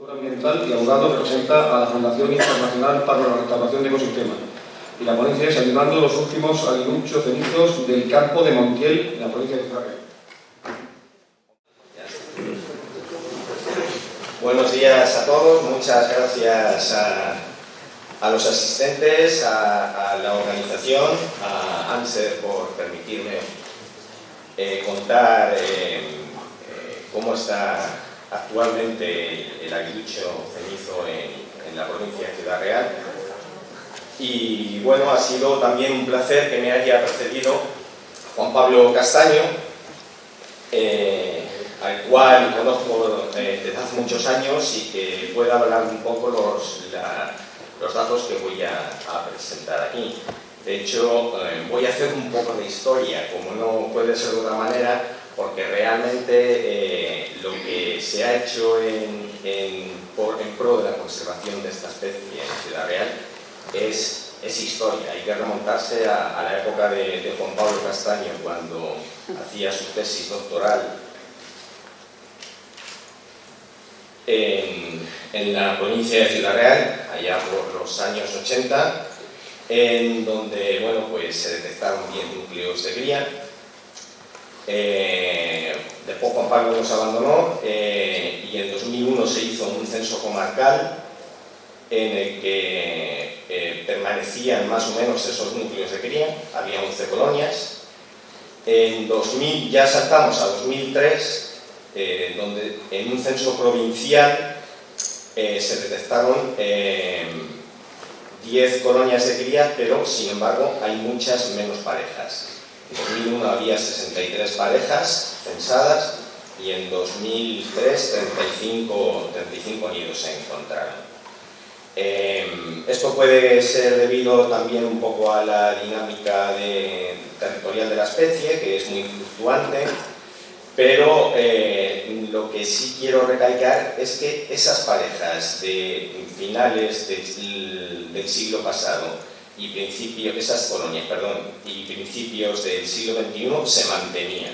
Ambiental y abogado representa a la Fundación Internacional para la Restauración de Ecosistemas. Y la ponencia es ayudando los últimos aguiluchos cenizos del campo de Montiel, en la provincia de Ciudad Real. Buenos días a todos, muchas gracias a los asistentes, a la organización, a ANSER por permitirme contar cómo está actualmente el aguilucho cenizo en la provincia de Ciudad Real. Y bueno, ha sido también un placer que me haya precedido Juan Pablo Castaño, al cual conozco desde hace muchos años y que pueda hablar un poco los datos que voy a presentar aquí. De hecho, voy a hacer un poco de historia, como no puede ser de otra manera, porque realmente lo que se ha hecho en pro de la conservación de esta especie en Ciudad Real es historia. Hay que remontarse a la época de Juan Pablo Castaño, cuando hacía su tesis doctoral en la provincia de Ciudad Real, allá por los años 80, en donde bueno, pues se detectaron 10 núcleos de cría. Después Juan Pablo nos abandonó y en 2001 se hizo un censo comarcal en el que permanecían más o menos esos núcleos de cría, había 11 colonias. En 2000 ya saltamos a 2003, donde en un censo provincial se detectaron 10 colonias de cría, pero sin embargo hay muchas menos parejas. En 2001 había 63 parejas censadas y en 2003 35 nidos se encontraron. Esto puede ser debido también un poco a la dinámica territorial de la especie, que es muy fluctuante, pero lo que sí quiero recalcar es que esas parejas de finales del siglo pasado y principios del siglo XXI se mantenían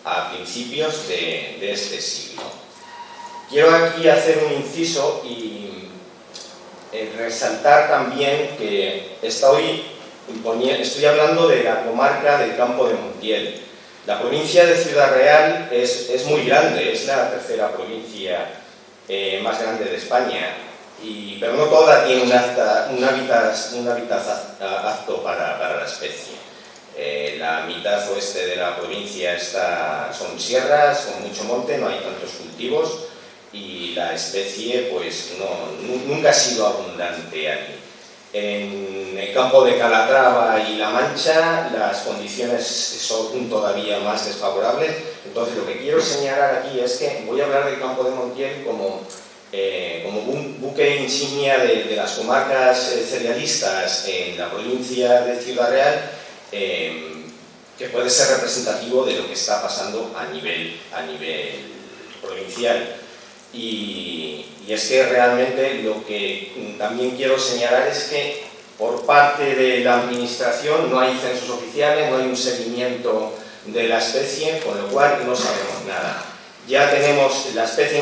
a principios de este siglo. Quiero aquí hacer un inciso y resaltar también que estoy hablando de la comarca del Campo de Montiel. La provincia de Ciudad Real es muy grande, es la tercera provincia más grande de España, pero no toda tiene un hábitat apto para la especie. La mitad oeste de la provincia son sierras, con mucho monte, no hay tantos cultivos y la especie pues nunca ha sido abundante aquí. En el campo de Calatrava y La Mancha las condiciones son todavía más desfavorables. Entonces lo que quiero señalar aquí es que voy a hablar del Campo de Montiel como un buque insignia de las comarcas cerealistas en la provincia de Ciudad Real, que puede ser representativo de lo que está pasando a nivel provincial. Y es que realmente lo que también quiero señalar es que por parte de la administración no hay censos oficiales, no hay un seguimiento de la especie, con lo cual no sabemos nada. Ya tenemos, la especie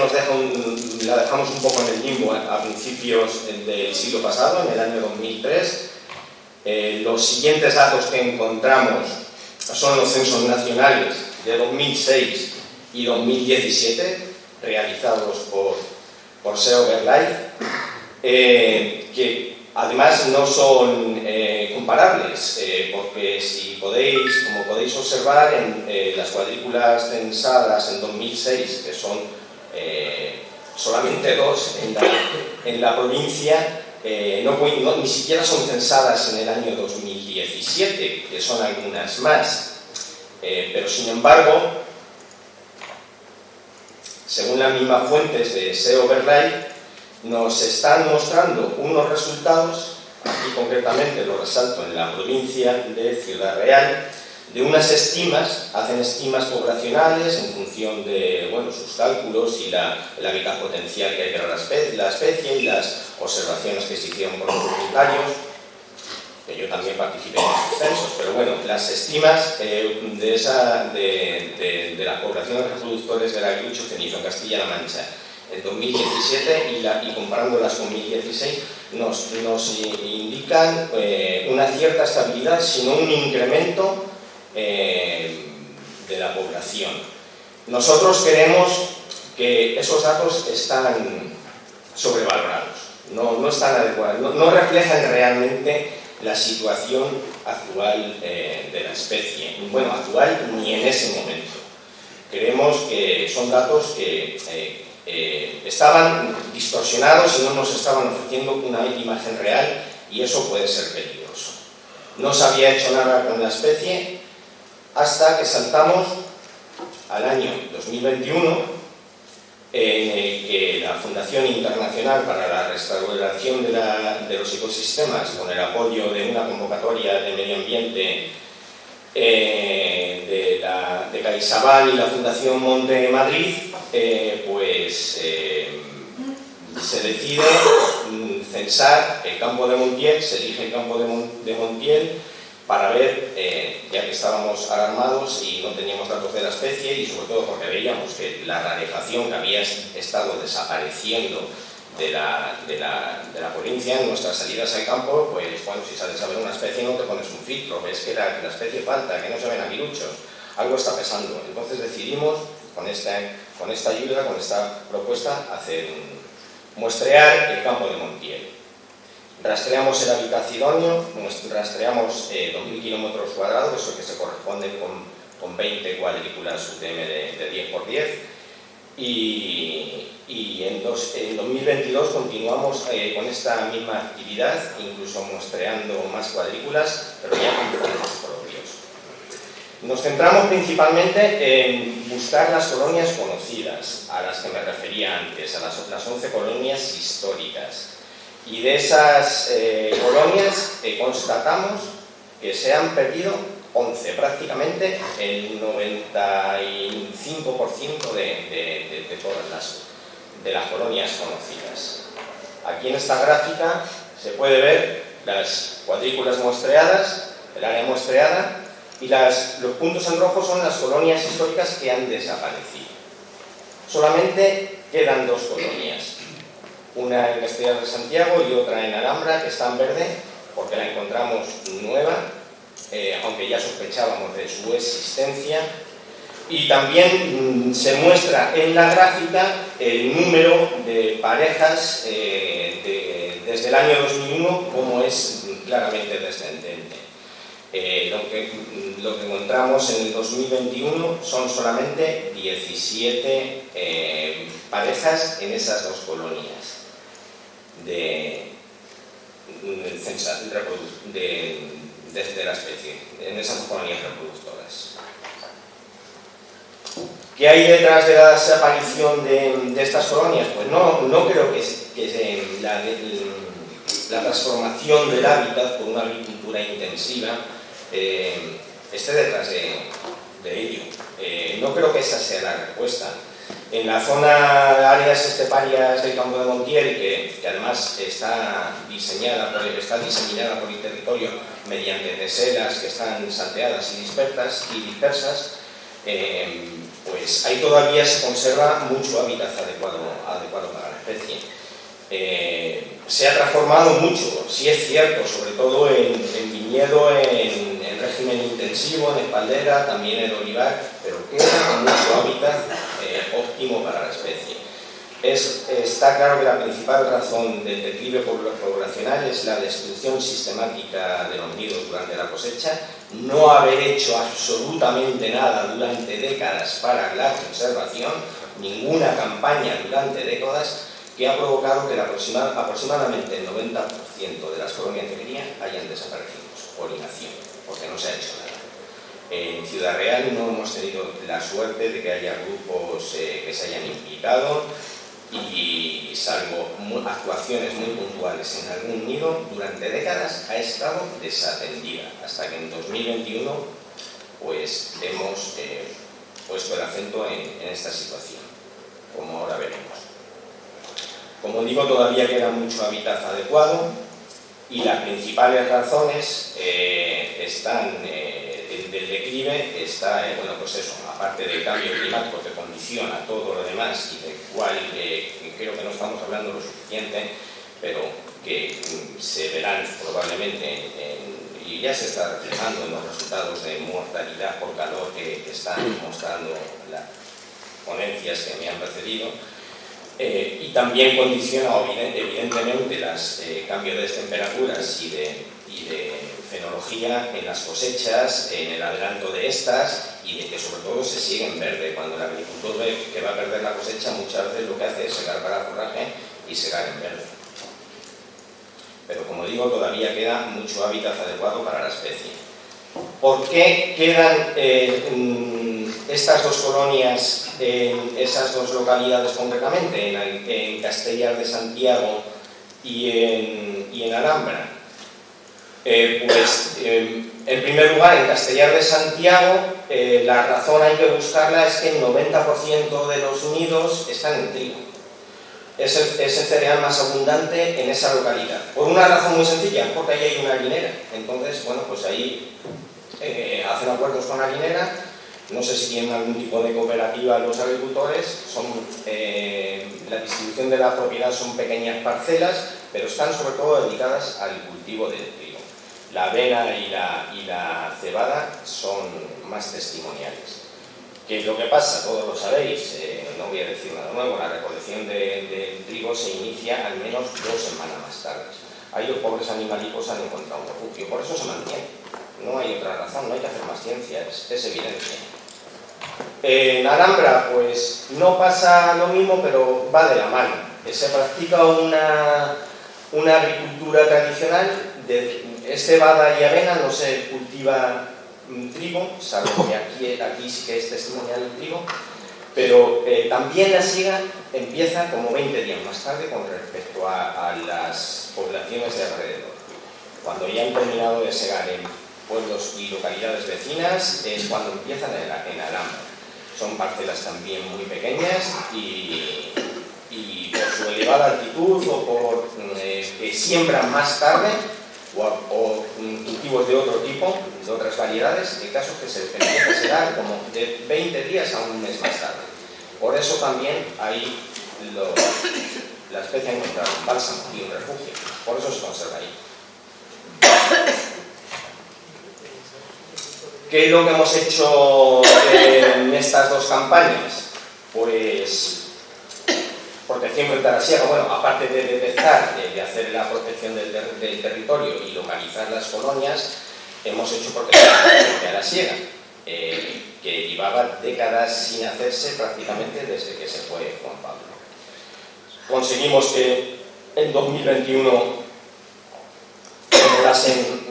la dejamos un poco en el limbo a principios del siglo pasado, en el año 2003. Los siguientes datos que encontramos son los censos nacionales de 2006 y 2017, realizados por SEO BirdLife, que además no son comparables, porque como podéis observar en las cuadrículas censadas en 2006, que son solamente 2 en la provincia, ni siquiera son censadas en el año 2017, que son algunas más, pero sin embargo, según las mismas fuentes de SEO BirdLife, nos están mostrando unos resultados, aquí concretamente lo resalto en la provincia de Ciudad Real, de unas estimas, hacen estimas poblacionales en función de sus cálculos y el hábitat potencial que hay para la especie y las observaciones que se hicieron por los voluntarios, que yo también participé en esos censos, pero bueno, las estimas de las poblaciones de reproductores del aguilucho cenizo en Castilla-La Mancha en 2017 y comparándolas con 2016 nos indican una cierta estabilidad, sino un incremento de la población. Nosotros creemos que esos datos están sobrevalorados, no están adecuados, no reflejan realmente la situación actual de la especie. Bueno, actual ni en ese momento. Creemos que son datos que estaban distorsionados y no nos estaban ofreciendo una imagen real, y eso puede ser peligroso. No se había hecho nada con la especie hasta que saltamos al año 2021, en el que la Fundación Internacional para la Restauración de los Ecosistemas, con el apoyo de una convocatoria de medio ambiente de CaixaBank y la Fundación Monte Madrid, se decide censar el campo de Montiel, se elige el campo de Montiel para ver, ya que estábamos alarmados y no teníamos datos de la especie, y sobre todo porque veíamos que la rarefación que había estado desapareciendo de la provincia en nuestras salidas al campo, pues bueno, si sales a ver una especie no te pones un filtro, ves que la especie falta, que no se ven aguiluchos, algo está pesando. Entonces decidimos, con esta ayuda, con esta propuesta, muestrear el campo de Montiel. Rastreamos el hábitat idóneo, rastreamos 2.000 kilómetros cuadrados, eso que se corresponde con 20 cuadrículas UTM de 10 por 10, y en 2022 continuamos con esta misma actividad, incluso muestreando más cuadrículas, pero ya con fondos propios. Nos centramos principalmente en buscar las colonias conocidas, a las que me refería antes, a las 11 colonias históricas. Y de esas colonias constatamos que se han perdido 11, prácticamente el 95% de todas las colonias conocidas. Aquí en esta gráfica se puede ver las cuadrículas muestreadas, el área muestreada, y los puntos en rojo son las colonias históricas que han desaparecido. Solamente quedan 2 colonias. Una en Castellar de Santiago y otra en Alhambra, que está en verde, porque la encontramos nueva, aunque ya sospechábamos de su existencia. Y también se muestra en la gráfica el número de parejas desde el año 2001, como es claramente descendente. Lo que encontramos en el 2021 son solamente 17 parejas en esas 2 colonias de la especie, en esas colonias reproductoras. ¿Qué hay detrás de la desaparición de estas colonias? Pues no creo que la transformación del hábitat por una agricultura intensiva esté detrás de ello. No creo que esa sea la respuesta. En la zona de áreas esteparias del campo de Montiel, que además está diseminada por el territorio mediante teselas que están salteadas y dispersas, pues ahí todavía se conserva mucho hábitat adecuado para la especie. Se ha transformado mucho, sí es cierto, sobre todo en viñedo, en régimen intensivo, en espaldera, también en olivar, pero queda mucho hábitat óptimo para la especie. Está claro que la principal razón del declive poblacional es la destrucción sistemática de los nidos durante la cosecha, no haber hecho absolutamente nada durante décadas para la conservación, ninguna campaña durante décadas, que ha provocado que aproximadamente el 90% de las colonias de cría hayan desaparecido por inacción, porque no se ha hecho nada. En Ciudad Real no hemos tenido la suerte de que haya grupos que se hayan implicado, y salvo actuaciones muy puntuales en algún nido, durante décadas ha estado desatendida, hasta que en 2021 pues hemos puesto el acento en esta situación, como ahora veremos. Como digo, todavía queda mucho hábitat adecuado, y las principales razones están del declive, está, bueno, pues eso, aparte del cambio climático que condiciona todo lo demás y del cual creo que no estamos hablando lo suficiente, pero que se verán probablemente y ya se está reflejando en los resultados de mortalidad por calor que están mostrando las ponencias que me han precedido. Y también condiciona evidentemente los cambios de temperaturas y de fenología en las cosechas, en el adelanto de estas, y de que sobre todo se sigue en verde. Cuando el agricultor ve que va a perder la cosecha, muchas veces lo que hace es secar para forraje y secar en verde. Pero como digo, todavía queda mucho hábitat adecuado para la especie. ¿Por qué quedan estas dos colonias en esas dos localidades concretamente, en Castellar de Santiago y en Alhambra? En primer lugar, en Castellar de Santiago, la razón hay que buscarla, es que el 90% de los nidos están en trigo. Es el cereal más abundante en esa localidad. Por una razón muy sencilla, porque ahí hay una harinera. Entonces, bueno, pues ahí hacen acuerdos con la harinera. No sé si tienen algún tipo de cooperativa los agricultores. La distribución de la propiedad son pequeñas parcelas, pero están sobre todo dedicadas al cultivo del trigo. La avena y la cebada son más testimoniales. ¿Qué es lo que pasa? Todos lo sabéis, no voy a decir nada nuevo, la recolección del trigo se inicia al menos 2 semanas más tarde. Ahí los pobres animalicos han encontrado un refugio, por eso se mantiene. No hay otra razón, no hay que hacer más ciencia, es evidente. En Alhambra, pues no pasa lo mismo, pero va de la mano. Se practica una agricultura tradicional de cebada y avena, no se cultiva trigo, salvo que aquí sí que es testimonial el trigo, pero también la siega empieza como 20 días más tarde con respecto a las poblaciones de alrededor. Cuando ya han terminado de segar en pueblos y localidades vecinas es cuando empiezan en Alhambra. Son parcelas también muy pequeñas y por su elevada altitud o por que siembran más tarde o cultivos de otro tipo, de otras variedades, el caso es que se empieza a segar como de 20 días a un mes más tarde. Por eso también ahí la especie ha encontrado un bálsamo y un refugio, por eso se conserva ahí. ¿Qué es lo que hemos hecho en estas dos campañas? Pues protección frente a la siega, bueno, aparte de detectar, de hacer la protección del territorio y localizar las colonias, hemos hecho protección frente a la siega, que llevaba décadas sin hacerse prácticamente desde que se fue Juan Pablo. Conseguimos que en 2021 entrasen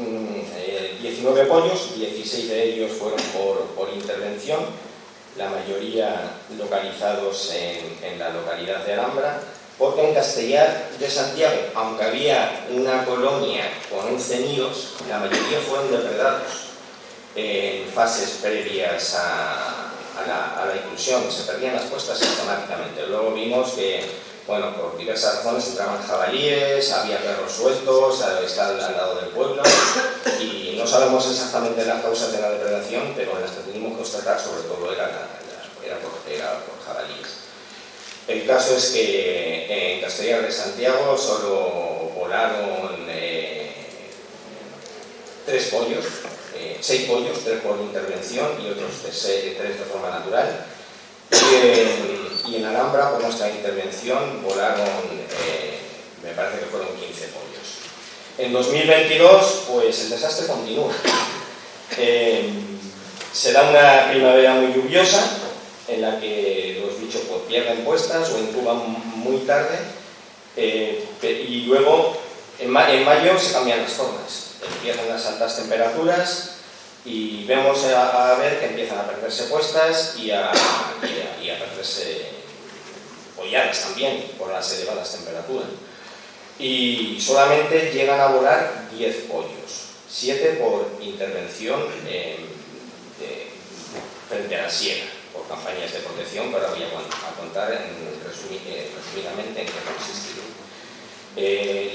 19 pollos, 16 de ellos fueron por intervención, la mayoría localizados en la localidad de Alhambra, porque en Castellar de Santiago, aunque había una colonia con 11 nidos, la mayoría fueron depredados en fases previas a la inclusión, se perdían las puestas sistemáticamente. Luego vimos que, bueno, por diversas razones entraban jabalíes, había perros sueltos, está al lado del pueblo, y no sabemos exactamente las causas de la depredación, pero las que pudimos constatar sobre todo era por jabalíes. El caso es que en Castellar de Santiago solo volaron 6 pollos, 3 por intervención y otros 3 de forma natural. Y en Alhambra, por nuestra intervención, volaron, me parece que fueron 15 pollos. En 2022, pues el desastre continúa. Será una primavera muy lluviosa, en la que los bichos pues, pierden puestas o incuban muy tarde, y luego en mayo se cambian las tornas, empiezan las altas temperaturas y vemos a ver que empiezan a perderse puestas y a perderse polladas también por las elevadas temperaturas. Y solamente llegan a volar 10 pollos, 7 por intervención frente a la siega, por campañas de protección, que ahora voy a contar resumidamente en qué consiste.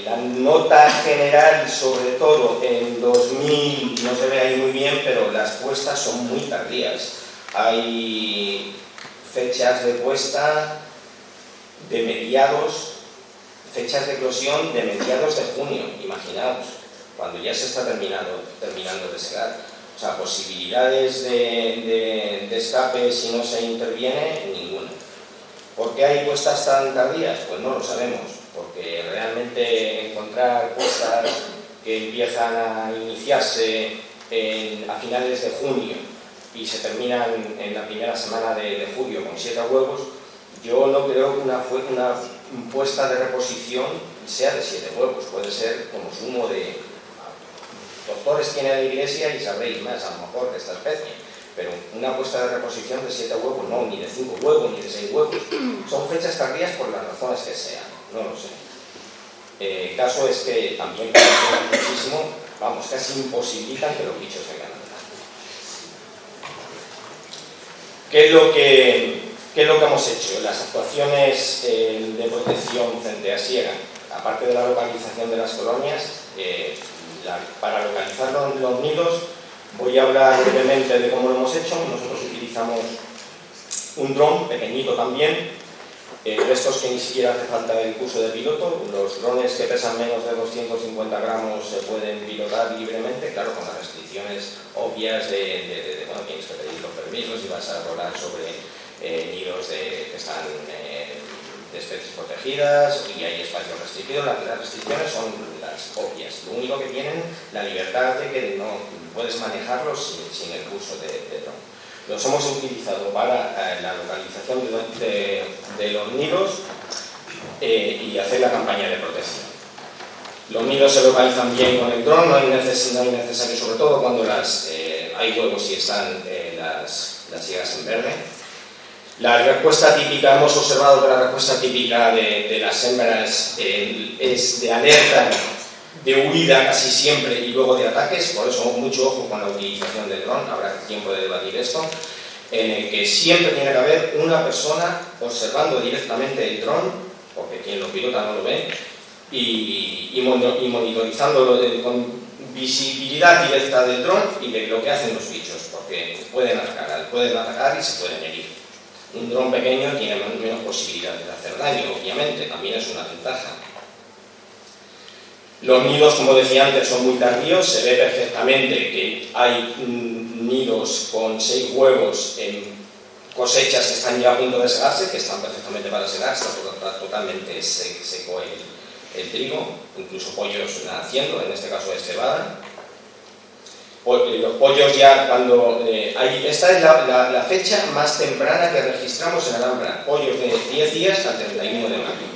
La nota general, sobre todo en 2000, no se ve ahí muy bien, pero las puestas son muy tardías. hay fechas de puesta de mediados, fechas de eclosión de mediados de junio, imaginaos, cuando ya se está terminando de segar. O sea, posibilidades de escape si no se interviene, ninguna. ¿Por qué hay puestas tan tardías? Pues no lo sabemos, porque realmente encontrar puestas que empiezan a iniciarse a finales de junio y se terminan en la primera semana de julio con 7 huevos, yo no creo que una puesta de reposición sea de 7 huevos, puede ser como sumo de... Doctores tiene la iglesia y sabréis más a lo mejor de esta especie, pero una puesta de reposición de 7 huevos no, ni de 5 huevos, ni de 6 huevos. Son fechas tardías por las razones que sean, no lo sé. El caso es que también muchísimo, vamos, casi imposibilitan que los bichos se ganen. ¿Qué es lo que hemos hecho? Las actuaciones de protección frente a siega, aparte de la localización de las colonias, para localizar los nidos, voy a hablar brevemente de cómo lo hemos hecho. Nosotros utilizamos un dron pequeñito también, de estos que ni siquiera hace falta el curso de piloto. Los drones que pesan menos de 250 gramos se pueden pilotar libremente, claro, con las restricciones obvias bueno, tienes que pedir los permisos y vas a volar sobre nidos que están de especies protegidas y hay espacios restringidos. Las restricciones son las obvias. Lo único que tienen, la libertad de que no puedes manejarlos sin el curso de dron. Los hemos utilizado para la localización de los nidos y hacer la campaña de protección. Los nidos se localizan bien con el dron, no hay necesario, sobre todo cuando hay huevos y están las siegas en verde. La respuesta típica, hemos observado que la respuesta típica de las hembras es de alerta, de huida casi siempre y luego de ataques, por eso mucho ojo con la utilización del dron, habrá tiempo de debatir esto, en el que siempre tiene que haber una persona observando directamente el dron, porque quien lo pilota no lo ve, y monitorizándolo con visibilidad directa del dron y de lo que hacen los bichos, porque pueden atacar y se pueden herir. Un dron pequeño tiene menos posibilidades de hacer daño, obviamente, también es una ventaja. Los nidos, como decía antes, son muy tardíos, se ve perfectamente que hay nidos con 6 huevos en cosechas que están ya a punto de segarse, que están perfectamente para segar, está totalmente seco el trigo, incluso pollos naciendo, en este caso es cebada. Los pollos ya cuando... esta es la fecha más temprana que registramos en Alhambra, pollos de 10 días al 31 de mayo.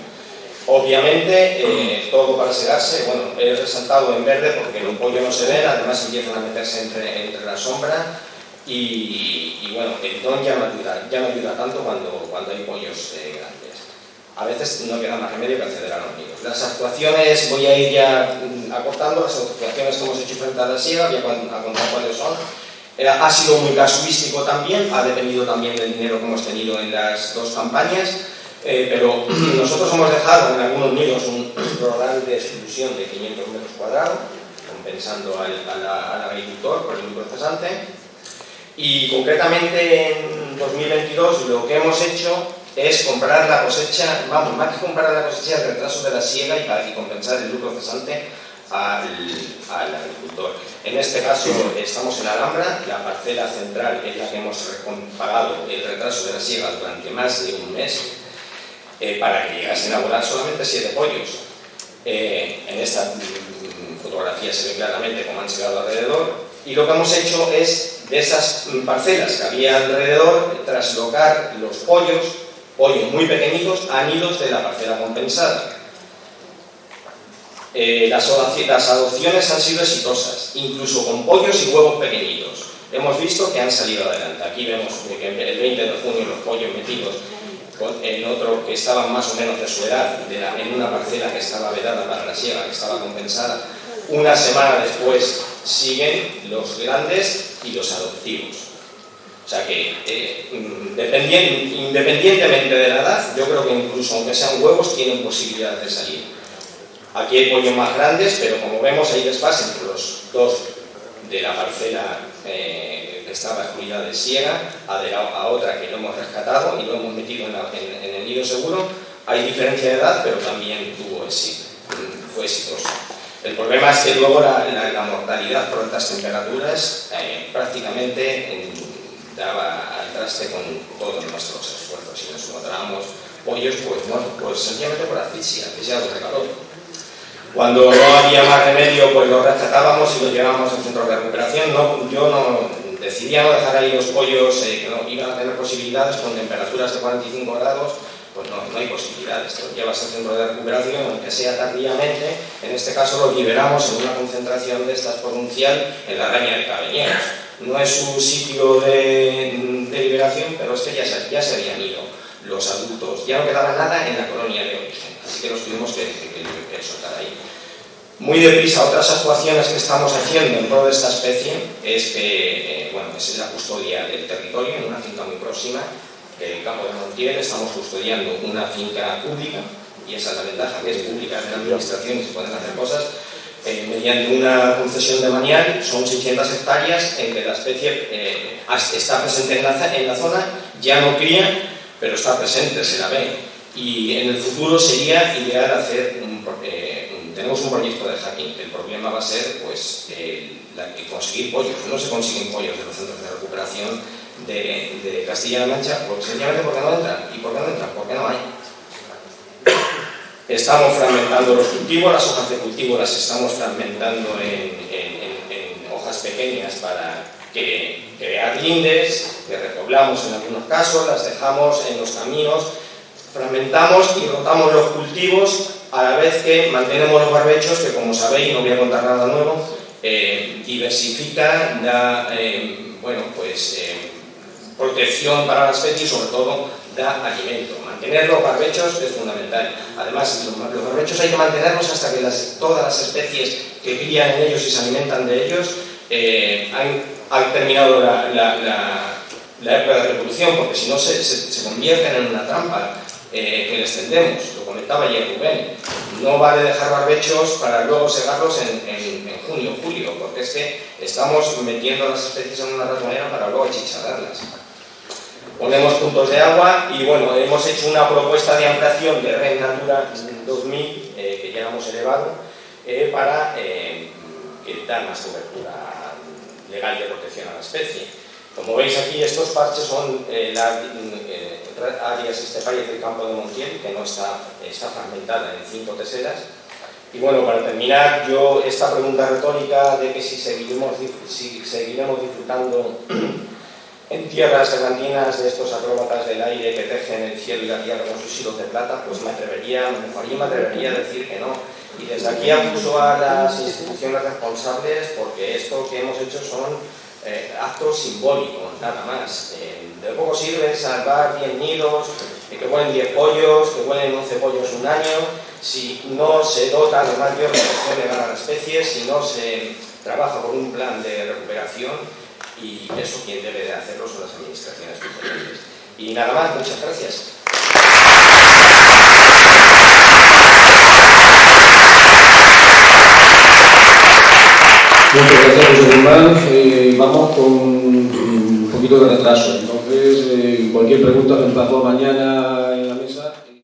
Obviamente, todo para segarse, bueno, he resaltado en verde porque los pollos no se ven, además empiezan a meterse entre la sombra y bueno, el dron ya no ayuda tanto cuando hay pollos grandes. A veces no queda más remedio que acceder a los nidos. Las actuaciones, voy a ir ya acortando, las actuaciones que hemos hecho frente a la siega, voy a contar cuáles son. Ha sido muy casuístico también, ha dependido también del dinero que hemos tenido en las 2 campañas. Pero nosotros hemos dejado en algunos nidos un rural de exclusión de 500 metros cuadrados, compensando al agricultor por el procesante. Y concretamente en 2022 lo que hemos hecho es comprar la cosecha, vamos, más que comprar la cosecha, el retraso de la siega y compensar el lucro cesante al agricultor. En este caso estamos en Alhambra, la parcela central es la que hemos pagado el retraso de la siega durante más de un mes. Para que llegasen a volar solamente 7 pollos. En esta fotografía se ve claramente cómo han llegado alrededor y lo que hemos hecho es, de esas parcelas que había alrededor, traslocar los pollos muy pequeñitos, a nidos de la parcela compensada. Las adopciones han sido exitosas, incluso con pollos y huevos pequeñitos. Hemos visto que han salido adelante. Aquí vemos que el 20 de junio los pollos metidos en otro que estaban más o menos de su edad, en una parcela que estaba vedada para la siega, que estaba compensada. Una semana después siguen los grandes y los adoptivos. O sea que, independientemente de la edad, yo creo que incluso aunque sean huevos, tienen posibilidad de salir. Aquí hay pollos más grandes, pero como vemos hay desfase entre los 2 de la parcela que estaba excluida de Siega, a otra que lo hemos rescatado y lo hemos metido en el nido seguro. Hay diferencia de edad, pero también fue exitoso. El problema es que luego la mortalidad por altas temperaturas prácticamente daba al traste con todos nuestros esfuerzos. Si nos encontrábamos pollos, pues sencillamente por asfixiados de calor. Cuando no había más remedio, pues los rescatábamos y los llevábamos al centro de recuperación. Yo decidía no dejar ahí los pollos que no iban a tener posibilidades con temperaturas de 45 grados. Pues no hay posibilidades, los llevas al centro de recuperación, aunque sea tardíamente. En este caso los liberamos en una concentración de estas provincial en la Raña de Cabeñeros. No es un sitio de liberación, pero es que ya se habían ido los adultos, ya no quedaba nada en la colonia de origen, así que los tuvimos que soltar ahí. Muy deprisa, otras actuaciones que estamos haciendo en pro de esta especie es que, es la custodia del territorio en una finca muy próxima. El campo de Montiel, estamos custodiando una finca pública, y esa es la ventaja, que es pública, de la administración y se pueden hacer cosas, mediante una concesión de manial. Son 600 hectáreas en que la especie está presente en la zona, ya no cría, pero está presente, se la ve. Y en el futuro sería ideal hacer tenemos un proyecto de jardín. El problema va a ser conseguir pollos. No se consiguen pollos de los centros de recuperación de Castilla-La Mancha, sencillamente porque no entran. ¿Y por qué no entran? Porque no hay. Estamos fragmentando los cultivos, las hojas de cultivo las estamos fragmentando en hojas pequeñas para crear lindes, que repoblamos en algunos casos, las dejamos en los caminos, fragmentamos y rotamos los cultivos a la vez que mantenemos los barbechos, que como sabéis, no voy a contar nada nuevo, diversifica, da protección para la especie y sobre todo da alimento. Mantener los barbechos es fundamental. Además, los barbechos hay que mantenerlos hasta que todas las especies que crían en ellos y se alimentan de ellos han terminado la época de reproducción, porque si no se convierten en una trampa que les tendemos. Lo comentaba ayer Rubén. No vale dejar barbechos para luego segarlos en junio o julio, porque es que estamos metiendo las especies en una ratonera para luego achicharrarlas. Ponemos puntos de agua y hemos hecho una propuesta de ampliación de Red Natura 2000 que ya hemos elevado para dar más cobertura legal de protección a la especie. Como veis aquí, estos parches son áreas esteparias del campo de Montiel, que no está fragmentada en 5 teselas. Y para terminar, esta pregunta retórica de que si seguiremos disfrutando en tierras serrantinas de estos acróbatas del aire que tejen el cielo y la tierra con sus hilos de plata, pues me atrevería a decir que no. Y desde aquí acuso a las instituciones responsables, porque esto que hemos hecho son actos simbólicos, nada más. De poco sirve salvar 10 nidos, que vuelen 10 pollos, que vuelen 11 pollos un año, si no se dota de más de protección legal a la especie, si no se trabaja por un plan de recuperación, y eso quien debe de hacerlo son las administraciones competentes. Y nada más, muchas gracias. Muchas gracias, José Guzmán. Vamos con un poquito de retraso. Entonces, cualquier pregunta que empezó mañana